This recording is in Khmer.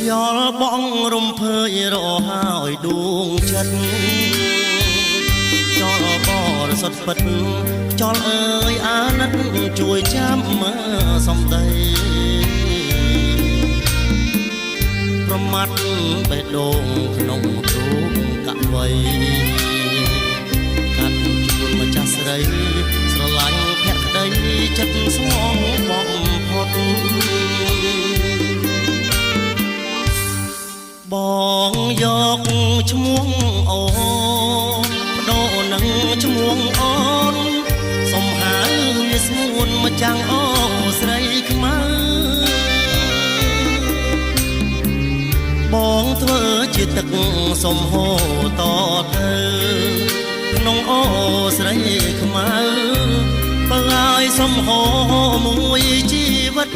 យល់បងរំភើយរហើយដួងចិត្តចលបរសុទ្ធពិតចលអើយអាណិតជួយចាំមើសំដីប្រមាត់បេះដូងក្នុងរូបកវ័យកាត់ជួនម្ចាស់ស្រីស្រឡាញ់ភក្តីចិត្តស្ងងបំផុតបងយកឈ្មោះអូនបដូរនឹងឈ្មោះអូនសុំហៅវាស្ងួនមកចាំងអូស្រីខ្មៅបងធ្វើជាទឹកសុំហូរតទៅក្នុងអូស្រីខ្មៅបើឲ្យសុំហូរមួយជីវិត